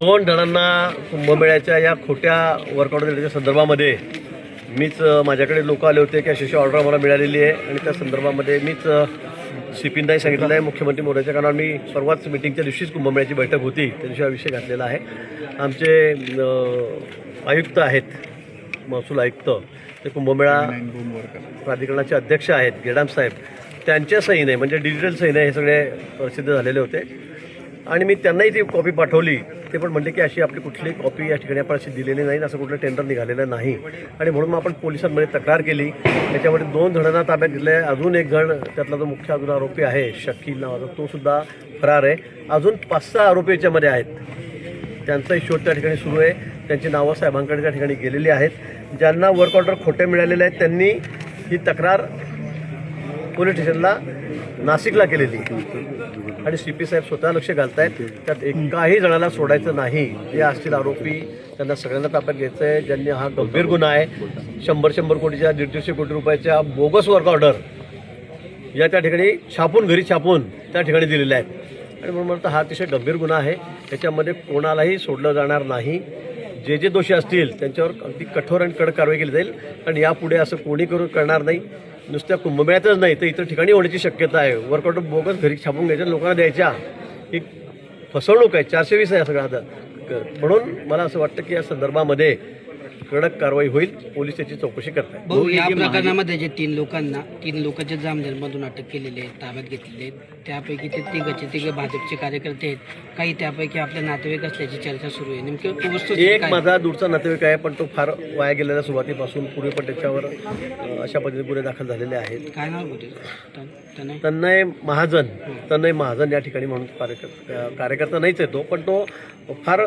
दोन जणांना कुंभमेळ्याच्या या खोट्या वर्कआउट देण्याच्या संदर्भामध्ये मीच माझ्याकडे लोक आले होते की अशी ऑर्डर मला मिळालेली आहे आणि त्या संदर्भामध्ये मीच CPंनाही सांगितलेलं आहे, मुख्यमंत्री मोदीच्या कारण मी परवाच मिटिंगच्या दिवशीच कुंभमेळ्याची बैठक होती त्या दिवशी हा विषय घातलेला आहे. आमचे आयुक्त आहेत, महसूल आयुक्त, ते कुंभमेळा प्राधिकरणाचे अध्यक्ष आहेत गेडाम साहेब, त्यांच्या सहीने म्हणजे डिजिटल सहीने हे सगळे प्रसिद्ध झालेले होते आणि मी त्यांनाही ती कॉपी पाठवली. ते पण म्हणले की अशी आपली कुठलीही कॉपी या ठिकाणी आपण अशी दिलेली नाही, असं कुठलं टेंडर निघालेलं नाही आणि म्हणून मग आपण पोलिसांमध्ये तक्रार केली. त्याच्यामध्ये 2 जणांना ताब्यात घेतलं आहे. अजून एक जण त्यातला जो मुख्य अजून आरोपी आहे शकील नावाचा, तो सुद्धा फरार आहे. अजून 5-6 आरोपी याच्यामध्ये आहेत, त्यांचाही शोध त्या ठिकाणी सुरू आहे. त्यांची नावं साहेबांकडे त्या ठिकाणी गेलेली आहेत. ज्यांना वर्क ऑर्डर खोटे मिळालेले आहेत त्यांनी ही तक्रार पोलीस स्टेशनला नाशिकला केलेली आणि CP साहेब स्वतः लक्ष घालत आहेत. त्यात एकाही जणाला सोडायचं नाही. जे असतील आरोपी त्यांना सगळ्यांना ताब्यात घ्यायचं आहे. ज्यांनी हा गंभीर गुन्हा आहे, 100 कोटीच्या 150 कोटी रुपयाच्या बोगस वर्क ऑर्डर या त्या ठिकाणी घरी छापून त्या ठिकाणी दिलेल्या आहेत आणि म्हणून म्हणतो हा अतिशय गंभीर गुन्हा आहे. याच्यामध्ये कोणालाही सोडलं जाणार नाही. जे दोषी असतील त्यांच्यावर अगदी कठोर आणि कडक कारवाई केली जाईल आणि यापुढे असं कोणी करणार नाही. नुसत्या कुंभमेळ्यातच नाही तर इतर ठिकाणी होण्याची शक्यता आहे. वर्कआउट बोगस घरी छापून घ्यायच्या, लोकांना द्यायच्या, ही फसवणूक आहे. 420 आहे सगळं आता. म्हणून मला असं वाटतं की या संदर्भामध्ये कडक कारवाई होईल. पोलीस त्याची चौकशी करतात. भाऊ, या प्रकरणामध्ये जे 3 लोकांचे जामजनमधून अटक केलेले आहेत, ताब्यात घेतलेले आहेत, त्यापैकी ते तिघे भाजपचे कार्यकर्ते आहेत. काही त्यापैकी आपले नातेवाईक असल्याची चर्चा सुरू आहे. नेमकं एक माझा दूरचा नातेवाईक आहे, पण तो फार वाया गेलेल्या सुरुवातीपासून पूर्वी पण त्याच्यावर अशा पद्धतीने गुन्हे दाखल झालेले आहेत. काय नाव होते? तन्मय महाजन या ठिकाणी म्हणून कार्यकर्ता नाहीच आहे तो, पण तो फार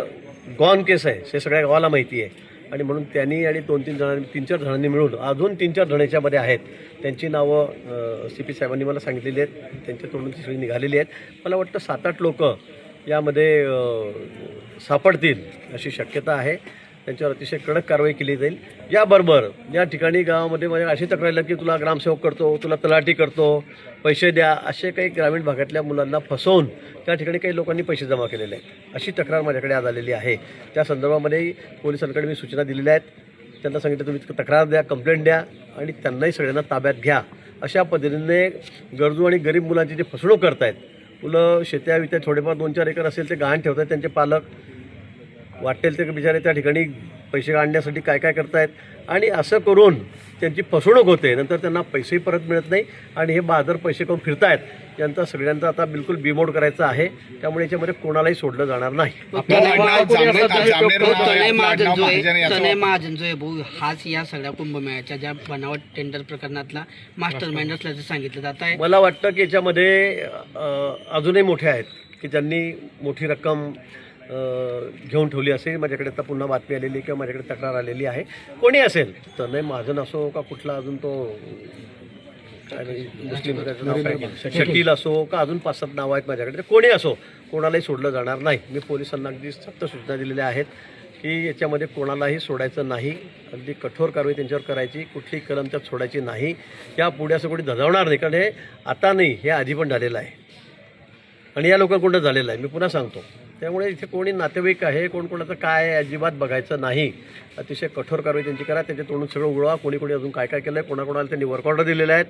गॉन केस आहे हे सगळ्या गावाला माहिती आहे आणि म्हणून त्यांनी आणि 3-4 जणांनी मिळून अजून 3-4 जण याच्यामध्ये आहेत. त्यांची नावं CP साहेबांनी मला सांगितलेली आहेत, त्यांच्या तोंडून सगळी निघालेली आहेत. मला वाटतं 7-8 लोक यामध्ये सापडतील अशी शक्यता आहे. त्यांच्यावर अतिशय कडक कारवाई केली जाईल. याबरोबर या ठिकाणी गावामध्ये माझ्या अशी तक्रार आली की तुला ग्रामसेवक करतो, तुला तलाठी करतो, पैसे द्या, असे काही ग्रामीण भागातल्या मुलांना फसवून त्या ठिकाणी काही लोकांनी पैसे जमा केलेले आहेत अशी तक्रार माझ्याकडे आज आलेली आहे. त्या संदर्भामध्ये पोलिसांकडे मी सूचना दिलेल्या आहेत. त्यांना सांगितलं तुम्ही तक्रार द्या, कंप्लेंट द्या आणि त्यांनाही सगळ्यांना ताब्यात घ्या. अशा पद्धतीने गरजू आणि गरीब मुलांची जे फसवणूक करतायत, मुलं शेत्या वित्या थोडेफार 2-4 एकर असेल ते गहाण ठेवतात, त्यांचे पालक वाटेल ते बिचारे त्या ठिकाणी पैसे काढण्यासाठी काय करतायत आणि असं करून त्यांची फसवणूक होते. नंतर त्यांना पैसेही परत मिळत नाही आणि हे बहादर पैसे करून फिरतायत. यांचा सगळ्यांचा आता बिलकुल बिमोड करायचा आहे. त्यामुळे याच्यामध्ये कोणालाही सोडलं जाणार नाही. तनय महाजन जो आहे भाऊ, हाच या सगळ्या कुंभमेळ्याच्या ज्या बनावट टेंडर प्रकरणातला मास्टर माइंड असल्याचं सांगितलं जात आहे. मला वाटतं की याच्यामध्ये अजूनही मोठे आहेत की ज्यांनी मोठी रक्कम घेऊन ठेवली असेल. माझ्याकडे आता पुन्हा बातमी आलेली किंवा माझ्याकडे तक्रार आलेली आहे. कोणी असेल, तनय महाजन असो का कुठला अजून तो मुस्लिम शकील असो का अजून 5-7 नावं आहेत माझ्याकडे, कोणी असो कोणालाही सोडलं जाणार नाही. मी पोलिसांना अगदी सक्त सूचना दिलेल्या आहेत की याच्यामध्ये कोणालाही सोडायचं नाही. अगदी कठोर कारवाई त्यांच्यावर करायची, कुठलीही कलम त्यात सोडायची नाही. यापुढे असं कोणी धजावणार नाही, कारण हे आता नाही, हे आधी पण झालेलं आहे आणि या लोकांकडून झालेलं आहे. मी पुन्हा सांगतो. त्यामुळे इथे कोणी नातेवाईक आहे, कोणाचं काय आहे अजिबात बघायचं नाही. अतिशय कठोर कारवाई त्यांची करा. त्याच्या तोंडून सगळं उघडवा. कोणी अजून काय केलं आहे, कोणाला त्यांनी वर्क ऑर्डर दिलेले आहेत.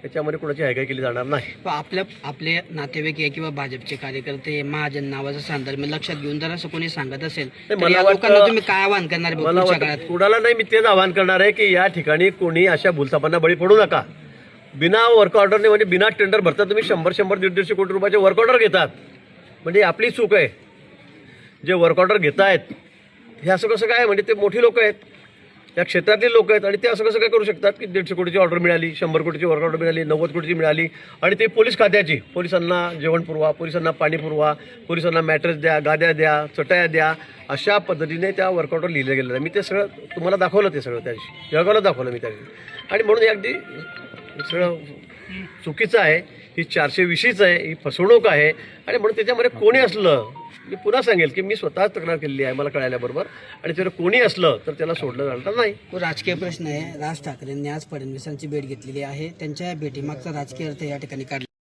त्याच्यामध्ये कोणाची हायगाई केली जाणार नाही. आपले नातेवाईक आहे किंवा भाजपचे कार्यकर्ते महाजन नावाचा संदर्भ लक्षात घेऊन जर असं कोणी सांगत असेल तर या लोकांना तुम्ही काय आवाहन करणार? मला वाटतं कुणाला नाही, मी तेच आवाहन करणार आहे की या ठिकाणी कोणी अशा भूलथापांना बळी पडू नका. बिना वर्क ऑर्डरने म्हणजे बिना टेंडर भरता तुम्ही 100-150 कोटी रुपयाचे वर्क ऑर्डर घेतात, म्हणजे आपली चूक आहे. जे वर्क ऑर्डर घेत आहेत हे असं कसं काय, म्हणजे ते मोठी लोक आहेत, या क्षेत्रातील लोक आहेत आणि ते असं कसं काय करू शकतात की 150 कोटीची ऑर्डर मिळाली, 100 कोटीची वर्क ऑर्डर मिळाली, 90 कोटीची मिळाली आणि ते पोलीस खात्याची. पोलिसांना जेवण पुरवा, पोलिसांना पाणी पुरवा, पोलिसांना मॅट्रेस द्या, गाद्या द्या, चटया द्या, अशा पद्धतीने त्या वर्क ऑर्डर लिहिलं गेलेलं आहे. मी ते सगळं तुम्हाला दाखवलं, ते सगळं त्या दिवशी जगाला दाखवलं मी त्या दिवशी. आणि म्हणून हे अगदी सगळं चुकीचं आहे. ही 420 आहे, ही फसवणूक आहे आणि म्हणून त्याच्यामध्ये कोणी असलं, मी पुन्हा सांगेल की मी स्वतःच तक्रार केलेली आहे मला कळाल्याबरोबर, आणि जर कोणी असलं तर त्याला सोडलं जाणार नाही. राजकीय प्रश्न आहे. राज ठाकरेंनी आज फडणवीसांची भेट घेतलेली आहे. त्यांच्या भेटीमागचा राजकीय अर्थ या ठिकाणी काढला.